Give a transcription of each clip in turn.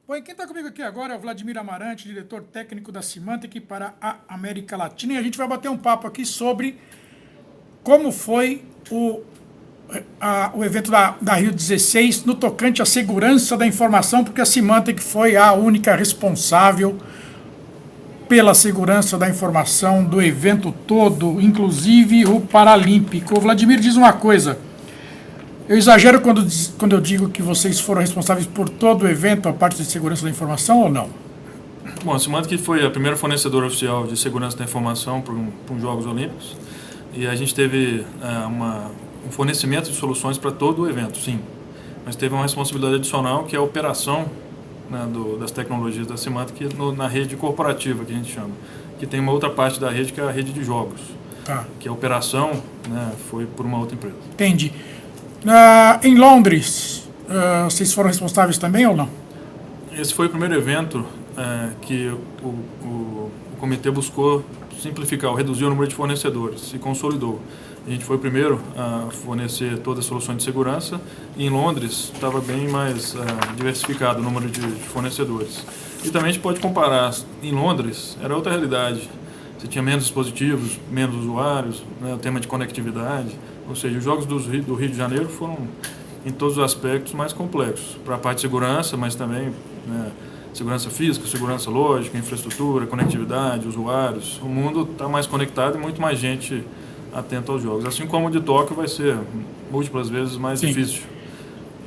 Bom, e quem está comigo aqui agora é o Vladimir Amarante, diretor técnico da Symantec para a América Latina. E a gente vai bater um papo aqui sobre como foi o evento da Rio 16 no tocante à segurança da informação, porque a Symantec foi a única responsável pela segurança da informação do evento todo, inclusive o Paralímpico. O Vladimir diz uma coisa: eu exagero quando eu digo que vocês foram responsáveis por todo o evento, a parte de segurança da informação, ou não? Bom, a Symantec foi a primeira fornecedora oficial de segurança da informação para os Jogos Olímpicos, e a gente teve um fornecimento de soluções para todo o evento, sim. Mas teve uma responsabilidade adicional, que é a operação, né, das tecnologias da Symantec na rede corporativa, que a gente chama. Que tem uma outra parte da rede, que é a rede de jogos. Tá. Que a operação, né, foi por uma outra empresa. Entendi. Em Londres, vocês foram responsáveis também ou não? Esse foi o primeiro evento que o comitê buscou simplificar, reduzir o número de fornecedores, se consolidou. A gente foi o primeiro a fornecer todas as soluções de segurança, e em Londres estava bem mais diversificado o número de fornecedores. E também a gente pode comparar, em Londres era outra realidade, você tinha menos dispositivos, menos usuários, né, o tema de conectividade, ou seja, os Jogos do Rio de Janeiro foram, em todos os aspectos, mais complexos, para a parte de segurança, mas também, né, segurança física, segurança lógica, infraestrutura, conectividade, usuários. O mundo está mais conectado e muito mais gente atenta aos jogos. Assim como o de Tóquio vai ser múltiplas vezes mais difícil.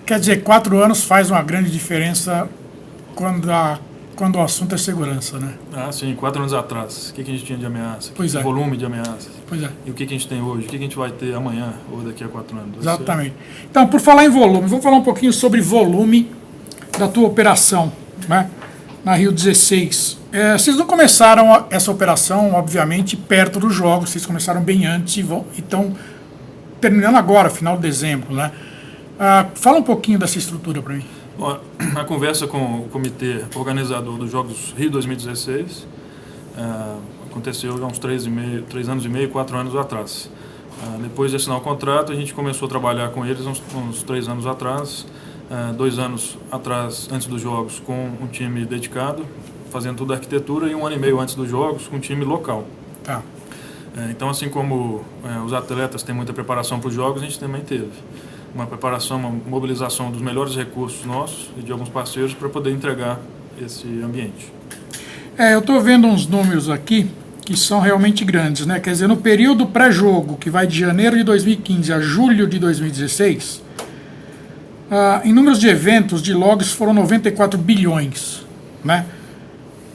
Quer dizer, 4 anos faz uma grande diferença quando o assunto é segurança, né? Ah, sim, 4 anos atrás. O que a gente tinha de ameaça? Pois é. Volume de ameaças. Pois é. E o que a gente tem hoje? O que a gente vai ter amanhã ou daqui a 4 anos? Exatamente. Então, por falar em volume, vamos falar um pouquinho sobre volume da tua operação, né, na Rio 16. Vocês não começaram essa operação, obviamente, perto dos jogos, vocês começaram bem antes e estão terminando agora, final de dezembro, né? Fala um pouquinho dessa estrutura para mim. Bom, a conversa com o comitê organizador dos Jogos Rio 2016 aconteceu há uns 3 anos e meio, 4 anos atrás. Depois de assinar o contrato, a gente começou a trabalhar com eles uns 3 anos atrás, 2 anos atrás, antes dos Jogos, com um time dedicado, fazendo toda a arquitetura, e 1 ano e meio antes dos Jogos, com um time local. Tá. Então, assim como os atletas têm muita preparação para os Jogos, a gente também teve uma preparação, uma mobilização dos melhores recursos nossos e de alguns parceiros para poder entregar esse ambiente. Eu estou vendo uns números aqui que são realmente grandes, né? Quer dizer, no período pré-jogo, que vai de janeiro de 2015 a julho de 2016, em números de eventos, de logs, foram 94 bilhões, né?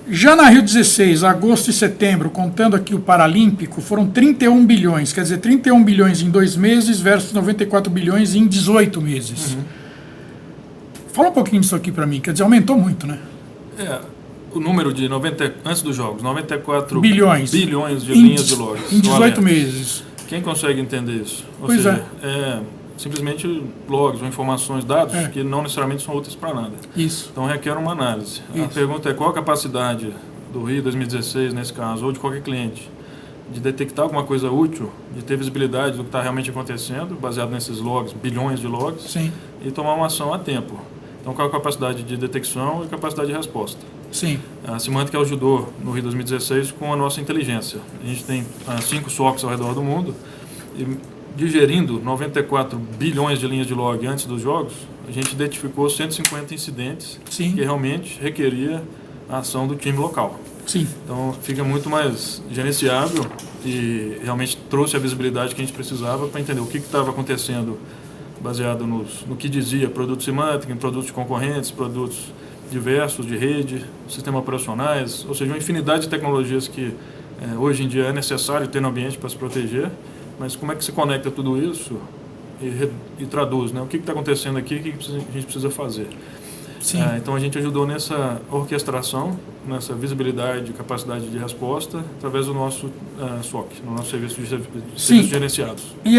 Já na Rio 16, agosto e setembro, contando aqui o Paralímpico, foram 31 bilhões. Quer dizer, 31 bilhões em 2 meses versus 94 bilhões em 18 meses. Uhum. Fala um pouquinho disso aqui para mim. Quer dizer, aumentou muito, né? O número de antes dos Jogos, 94 bilhões de linhas de logs. Em 18 meses. Quem consegue entender isso? Ou pois seja, simplesmente logs ou informações, dados que não necessariamente são úteis para nada. Isso. Então requer uma análise. Isso. A pergunta é: qual a capacidade do Rio 2016, nesse caso, ou de qualquer cliente, de detectar alguma coisa útil, de ter visibilidade do que está realmente acontecendo, baseado nesses logs, bilhões de logs, sim, e tomar uma ação a tempo. Então, qual a capacidade de detecção e capacidade de resposta? Sim. A Symantec ajudou no Rio 2016 com a nossa inteligência. A gente tem 5 SOCs ao redor do mundo, e digerindo 94 bilhões de linhas de log antes dos jogos, a gente identificou 150 incidentes que realmente requeria a ação do time local. Sim. Então fica muito mais gerenciável e realmente trouxe a visibilidade que a gente precisava para entender o que estava acontecendo, baseado no que dizia produtos Symantec, em produtos de concorrentes, produtos diversos de rede, sistemas operacionais, ou seja, uma infinidade de tecnologias que hoje em dia é necessário ter no ambiente para se proteger. Mas como é que se conecta tudo isso e traduz, né? O que está acontecendo aqui, o que a gente precisa fazer? Sim. Então a gente ajudou nessa orquestração, nessa visibilidade, capacidade de resposta, através do nosso SOC, no nosso serviço de serviços gerenciados. E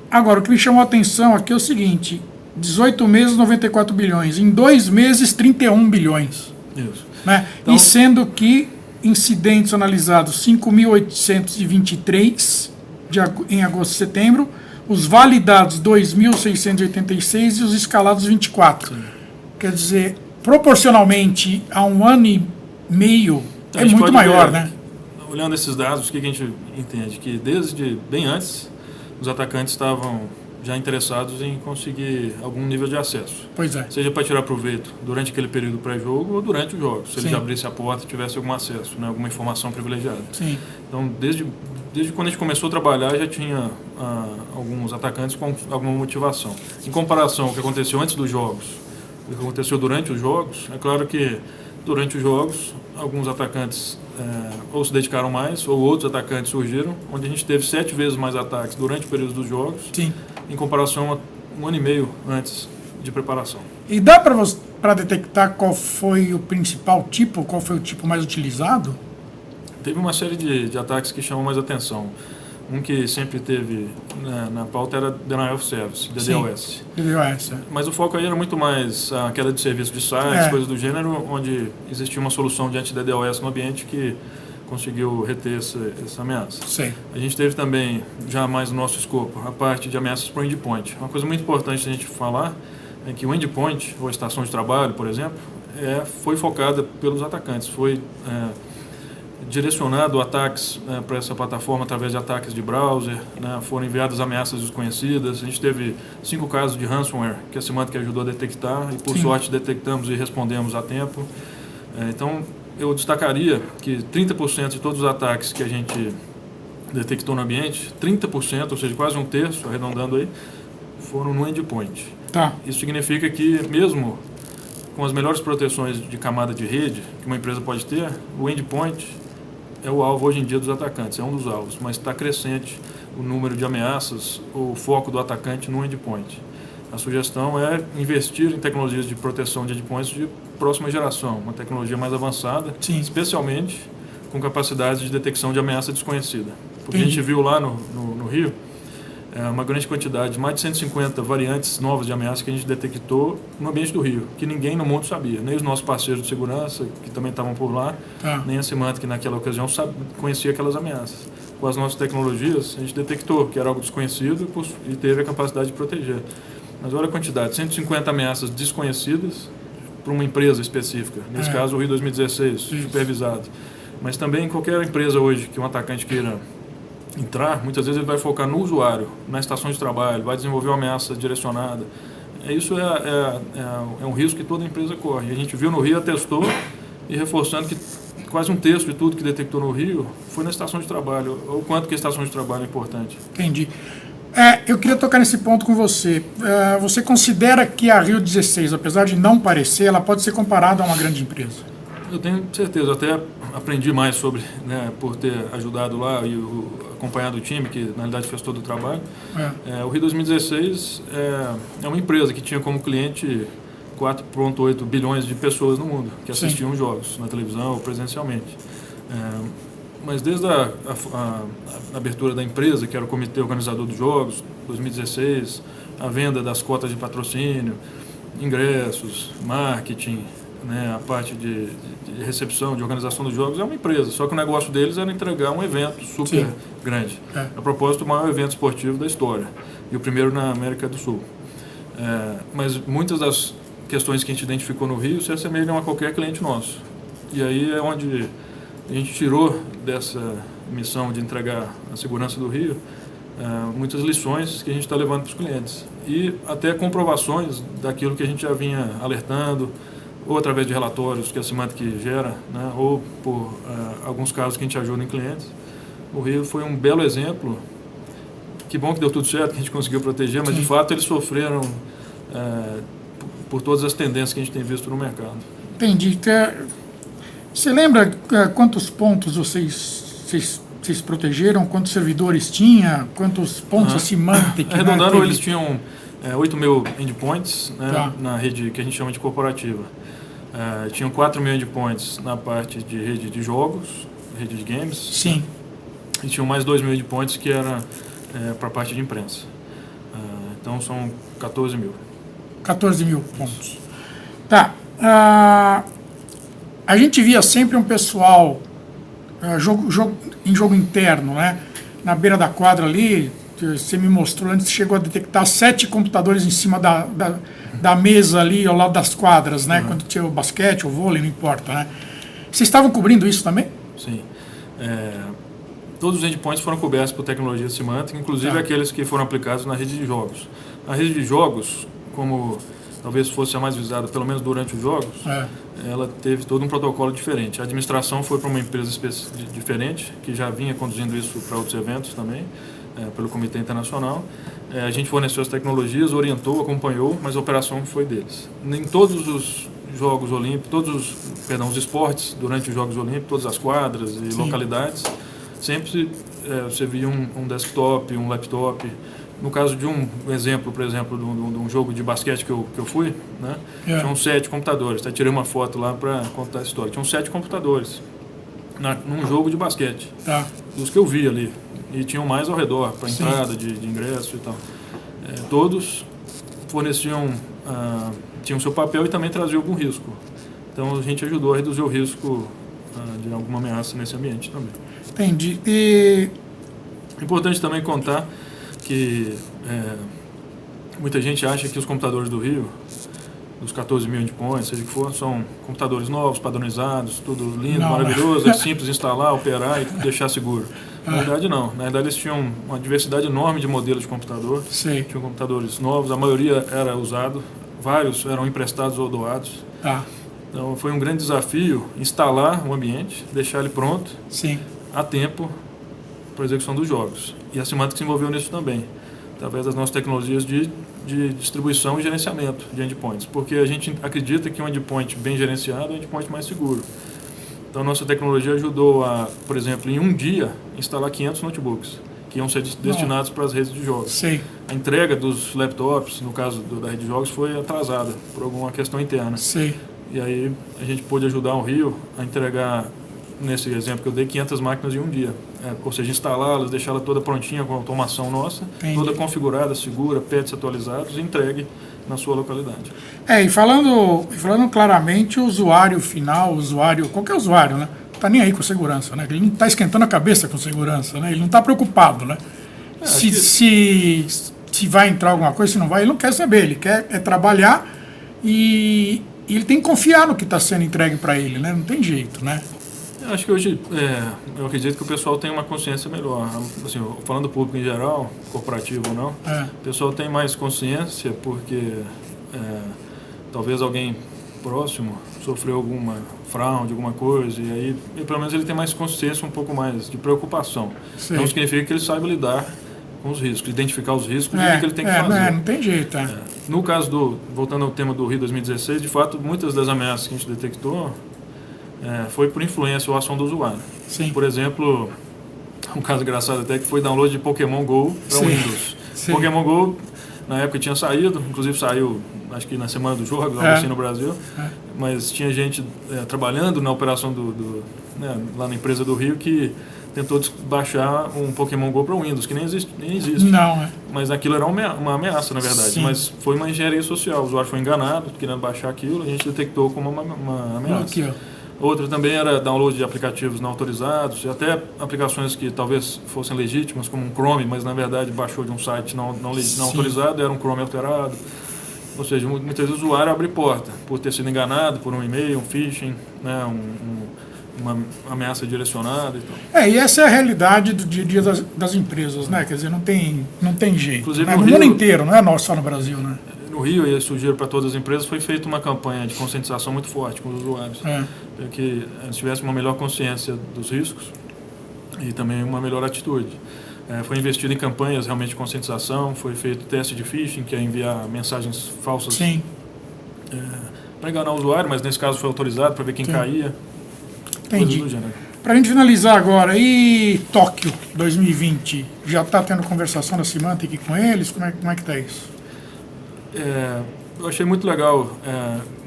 agora, o que me chamou a atenção aqui é o seguinte: 18 meses, 94 bilhões. Em 2 meses, 31 bilhões. Isso. Né? Então, e sendo que incidentes analisados 5.823 em agosto e setembro, os validados 2.686 e os escalados 24. Sim. Quer dizer, proporcionalmente a um ano e meio, A é gente muito pode maior, ver, né? Olhando esses dados, o que a gente entende? Que desde bem antes, os atacantes estavam já interessados em conseguir algum nível de acesso. Pois é. Seja para tirar proveito durante aquele período pré-jogo ou durante o jogo, se eles Sim. abrissem a porta e tivessem algum acesso, né, alguma informação privilegiada. Sim. Então, desde quando a gente começou a trabalhar, já tinha alguns atacantes com alguma motivação. Em comparação ao que aconteceu antes dos jogos, o que aconteceu durante os jogos, é claro que durante os jogos, alguns atacantes ou se dedicaram mais, ou outros atacantes surgiram, onde a gente teve 7 vezes mais ataques durante o período dos jogos, Sim. em comparação a um ano e meio antes de preparação. E dá para detectar qual foi o principal tipo, qual foi o tipo mais utilizado? Teve uma série de ataques que chamam mais atenção. Um que sempre teve na pauta era Denial of Service, DDoS. DDoS. Mas o foco aí era muito mais a queda de serviço de sites, coisas do gênero, onde existia uma solução de anti-DDoS no ambiente que conseguiu reter essa ameaça. Sim. A gente teve também, já mais no nosso escopo, a parte de ameaças para o endpoint. Uma coisa muito importante a gente falar é que o endpoint, ou a estação de trabalho, por exemplo, foi focada pelos atacantes, foi direcionado ataques para essa plataforma através de ataques de browser, né, foram enviadas ameaças desconhecidas. A gente teve 5 casos de ransomware que a Symantec ajudou a detectar e, por Sim. sorte, detectamos e respondemos a tempo. Então, eu destacaria que 30% de todos os ataques que a gente detectou no ambiente, 30%, ou seja, quase um terço, arredondando aí, foram no endpoint. Tá. Isso significa que, mesmo com as melhores proteções de camada de rede que uma empresa pode ter, o endpoint é o alvo hoje em dia dos atacantes, é um dos alvos, mas está crescente o número de ameaças, o foco do atacante no endpoint. A sugestão é investir em tecnologias de proteção de endpoints de próxima geração, uma tecnologia mais avançada, Sim. especialmente com capacidades de detecção de ameaça desconhecida. Porque a Entendi. gente viu lá no Rio uma grande quantidade, mais de 150 variantes novas de ameaça que a gente detectou no ambiente do Rio, que ninguém no mundo sabia, nem os nossos parceiros de segurança, que também estavam por lá, nem a Symantec, que naquela ocasião conhecia aquelas ameaças. Com as nossas tecnologias, a gente detectou que era algo desconhecido e teve a capacidade de proteger. Mas olha a quantidade, 150 ameaças desconhecidas para uma empresa específica, nesse caso o Rio 2016, supervisado. Mas também em qualquer empresa hoje que um atacante queira entrar, muitas vezes ele vai focar no usuário, na estação de trabalho, vai desenvolver uma ameaça direcionada. Isso é um risco que toda empresa corre. A gente viu no Rio, atestou, e reforçando que quase um terço de tudo que detectou no Rio foi na estação de trabalho, ou quanto que a estação de trabalho é importante. Entendi. Eu queria tocar nesse ponto com você. Você considera que a Rio 16, apesar de não parecer, ela pode ser comparada a uma grande empresa? Eu tenho certeza, até aprendi mais sobre, né, por ter ajudado lá e acompanhado o time, que na realidade fez todo o trabalho. O Rio 2016 é uma empresa que tinha como cliente 4,8 bilhões de pessoas no mundo que assistiam jogos na televisão ou presencialmente. Mas desde a abertura da empresa, que era o comitê organizador dos jogos, 2016, a venda das cotas de patrocínio, ingressos, marketing, né, a parte de recepção, de organização dos jogos, é uma empresa. Só que o negócio deles era entregar um evento super grande. A propósito, o maior evento esportivo da história. E o primeiro na América do Sul. Mas muitas das questões que a gente identificou no Rio se assemelham a qualquer cliente nosso. E aí é onde a gente tirou dessa missão de entregar a segurança do Rio muitas lições que a gente está levando para os clientes. E até comprovações daquilo que a gente já vinha alertando, ou através de relatórios que a Symantec gera, né, ou por alguns casos que a gente ajuda em clientes. O Rio foi um belo exemplo. Que bom que deu tudo certo, que a gente conseguiu proteger, mas de fato eles sofreram por todas as tendências que a gente tem visto no mercado. Entendi. Você lembra quantos pontos vocês protegeram, quantos servidores tinha, quantos pontos a Symantec? Arredondando, eles tinham 8 mil endpoints, né, na rede que a gente chama de corporativa. Tinham 4 mil endpoints na parte de rede de jogos, rede de games. Sim. E tinham mais 2 mil endpoints que era para a parte de imprensa. Então são 14 mil. 14 mil pontos. Tá. A gente via sempre um pessoal em jogo interno, né? Na beira da quadra ali, você me mostrou antes, chegou a detectar 7 computadores em cima da mesa ali, ao lado das quadras, né? Quando tinha o basquete, o vôlei, não importa, né? Vocês estavam cobrindo isso também? Sim. Todos os endpoints foram cobertos por tecnologia Symantec, inclusive aqueles que foram aplicados na rede de jogos. A rede de jogos, como talvez fosse a mais visada, pelo menos durante os jogos, ela teve todo um protocolo diferente. A administração foi para uma empresa diferente, que já vinha conduzindo isso para outros eventos também, pelo Comitê Internacional. A gente forneceu as tecnologias, orientou, acompanhou, mas a operação foi deles. Em todos os Jogos Olímpicos, os esportes durante os Jogos Olímpicos, todas as quadras e localidades, sempre você via um desktop, um laptop. No caso de um exemplo, por exemplo, de um jogo de basquete que eu fui, né? Tinham 7 computadores. Até tirei uma foto lá para contar a história. Tinham 7 computadores num jogo de basquete, dos que eu vi ali. E tinham mais ao redor, para entrada de ingresso e tal. Todos forneciam, tinham seu papel e também traziam algum risco. Então a gente ajudou a reduzir o risco de alguma ameaça nesse ambiente também. Entendi. E importante também contar que muita gente acha que os computadores do Rio, dos 14 mil endpoints, seja o que for, são computadores novos, padronizados, tudo lindo, maravilhoso, é simples instalar, operar e deixar seguro. Na verdade não. Na verdade eles tinham uma diversidade enorme de modelos de computador. Tinham computadores novos, a maioria era usado, vários eram emprestados ou doados. Então foi um grande desafio instalar o ambiente, deixar ele pronto, a tempo, para a execução dos jogos. E a Symantec se envolveu nisso também, através das nossas tecnologias de distribuição e gerenciamento de endpoints, porque a gente acredita que um endpoint bem gerenciado é um endpoint mais seguro. Então, a nossa tecnologia ajudou a, por exemplo, em um dia, instalar 500 notebooks, que iam ser destinados para as redes de jogos. A entrega dos laptops, no caso da rede de jogos, foi atrasada por alguma questão interna. E aí a gente pôde ajudar o Rio a entregar, nesse exemplo que eu dei, 500 máquinas em um dia. Ou seja, instalá-las, deixá-la toda prontinha com a automação nossa, toda configurada, segura, pets atualizados e entregue na sua localidade. E falando claramente, o usuário final, qualquer usuário, né? Não está nem aí com segurança, né? Ele não está esquentando a cabeça com segurança, né? Ele não está preocupado, né? Se vai entrar alguma coisa, se não vai, ele não quer saber, ele quer trabalhar e ele tem que confiar no que está sendo entregue para ele, né? Não tem jeito, né? Eu acho que hoje, eu acredito que o pessoal tem uma consciência melhor. Assim, falando do público em geral, corporativo ou não, o pessoal tem mais consciência porque talvez alguém próximo sofreu alguma fraude, alguma coisa, e aí pelo menos ele tem mais consciência, um pouco mais de preocupação. Não significa que ele saiba lidar com os riscos, identificar os riscos e o que ele tem que fazer. Não tem jeito. No caso voltando ao tema do Rio 2016, de fato, muitas das ameaças que a gente detectou foi por influência ou ação do usuário. Por exemplo, um caso engraçado até que foi download de Pokémon GO para Windows. Pokémon GO, na época tinha saído, inclusive saiu, acho que na semana do jogo, algo assim no Brasil, mas tinha gente trabalhando na operação lá na empresa do Rio que tentou baixar um Pokémon GO para o Windows, que nem existe. Mas aquilo era uma ameaça, na verdade. Mas foi uma engenharia social. O usuário foi enganado, querendo baixar aquilo, a gente detectou como uma ameaça. Outra também era download de aplicativos não autorizados, e até aplicações que talvez fossem legítimas, como um Chrome, mas na verdade baixou de um site não autorizado, era um Chrome alterado. Ou seja, muitas vezes o usuário abre porta por ter sido enganado por um e-mail, um phishing, né, uma ameaça direcionada e tal. E essa é a realidade do dia a dia das empresas, né? Quer dizer, não tem jeito. Inclusive, no mundo inteiro, não é só no Brasil, né? No Rio, e sugiro para todas as empresas, foi feita uma campanha de conscientização muito forte com os usuários, para que eles tivessem uma melhor consciência dos riscos e também uma melhor atitude. Foi investido em campanhas realmente de conscientização, foi feito teste de phishing, que é enviar mensagens falsas para enganar o usuário, mas nesse caso foi autorizado para ver quem caía. Entendi. Para a gente finalizar agora, e Tóquio 2020, já está tendo conversação da Symantec com eles? Como é que está isso? Eu achei muito legal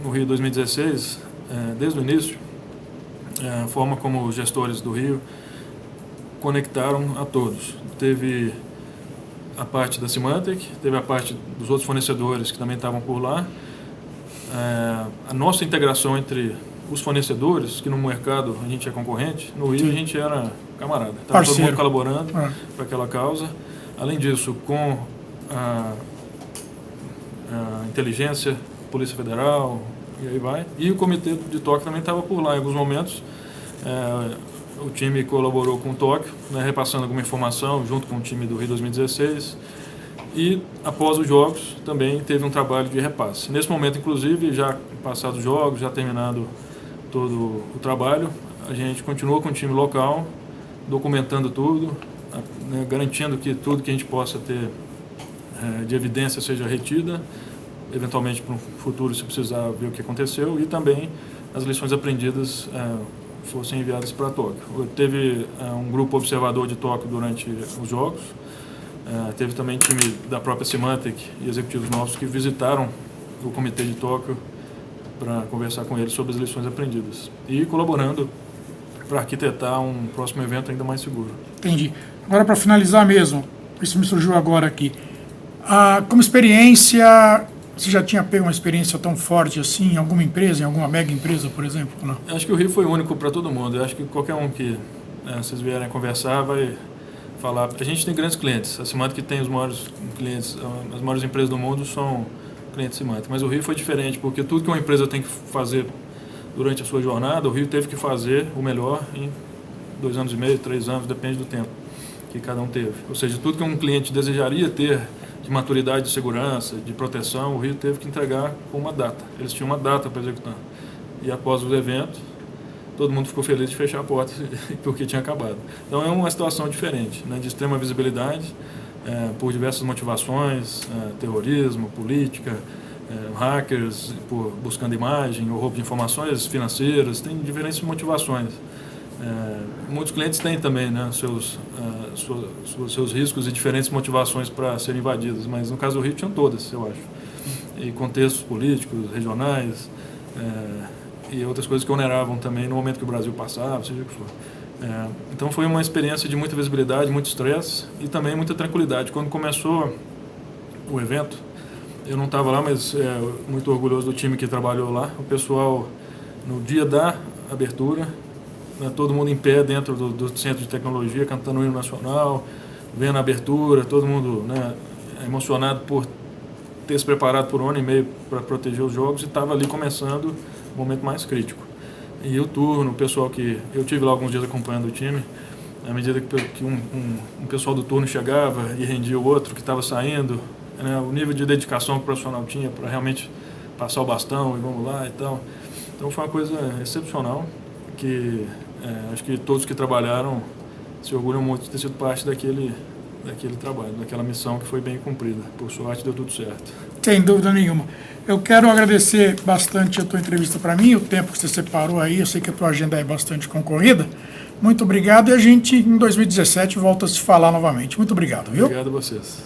no Rio 2016, desde o início, a forma como os gestores do Rio conectaram a todos. Teve a parte da Symantec, teve a parte dos outros fornecedores que também estavam por lá. A nossa integração entre os fornecedores, que no mercado a gente é concorrente, no Rio a gente era camarada. Estava todo mundo colaborando para aquela causa. Além disso, com a inteligência, Polícia Federal, e aí vai. E o Comitê de Tóquio também estava por lá em alguns momentos. O time colaborou com o Tóquio, né, repassando alguma informação junto com o time do Rio 2016. E após os jogos também teve um trabalho de repasse. Nesse momento, inclusive, já passados os jogos, já terminado todo o trabalho, a gente continua com o time local, documentando tudo, né, garantindo que tudo que a gente possa ter de evidência seja retida, eventualmente para o futuro, se precisar ver o que aconteceu, e também as lições aprendidas fossem enviadas para Tóquio. Teve um grupo observador de Tóquio durante os jogos, teve também time da própria Symantec e executivos nossos que visitaram o Comitê de Tóquio para conversar com eles sobre as lições aprendidas e colaborando para arquitetar um próximo evento ainda mais seguro. Entendi. Agora, para finalizar mesmo, isso me surgiu agora aqui. Como experiência, você já tinha pego uma experiência tão forte assim em alguma empresa, em alguma mega empresa, por exemplo? Não? Eu acho que o Rio foi único para todo mundo. Eu acho que qualquer um que vocês vierem conversar vai falar. A gente tem grandes clientes. A Symantec tem os maiores clientes, as maiores empresas do mundo são clientes Symantec. Mas o Rio foi diferente, porque tudo que uma empresa tem que fazer durante a sua jornada, o Rio teve que fazer o melhor em 2 anos e meio, 3 anos, depende do tempo que cada um teve. Ou seja, tudo que um cliente desejaria ter de maturidade de segurança, de proteção, o Rio teve que entregar com uma data. Eles tinham uma data para executar. E após o evento, todo mundo ficou feliz de fechar a porta porque tinha acabado. Então é uma situação diferente, né, de extrema visibilidade, por diversas motivações, terrorismo, política, hackers buscando imagem ou roubo de informações financeiras, tem diferentes motivações. Muitos clientes têm também, né, seus riscos e diferentes motivações para serem invadidos, mas no caso do Rio tinham todas, eu acho. E contextos políticos, regionais, e outras coisas que oneravam também no momento que o Brasil passava, seja o que for. Então foi uma experiência de muita visibilidade, muito estresse e também muita tranquilidade. Quando começou o evento, eu não estava lá, mas muito orgulhoso do time que trabalhou lá. O pessoal, no dia da abertura, né, todo mundo em pé dentro do centro de tecnologia, cantando o hino nacional, vendo a abertura, todo mundo, né, emocionado por ter se preparado por 1 ano e meio para proteger os jogos e estava ali começando o momento mais crítico. E o turno, o pessoal que... Eu tive lá alguns dias acompanhando o time, à medida que um pessoal do turno chegava e rendia o outro que estava saindo, né, o nível de dedicação que o profissional tinha para realmente passar o bastão e vamos lá e tal. Então foi uma coisa excepcional que acho que todos que trabalharam se orgulham muito de ter sido parte daquele trabalho, daquela missão que foi bem cumprida. Por sorte deu tudo certo. Sem dúvida nenhuma. Eu quero agradecer bastante a tua entrevista para mim, o tempo que você separou aí, eu sei que a tua agenda é bastante concorrida. Muito obrigado e a gente em 2017 volta a se falar novamente. Muito obrigado, viu? Obrigado a vocês.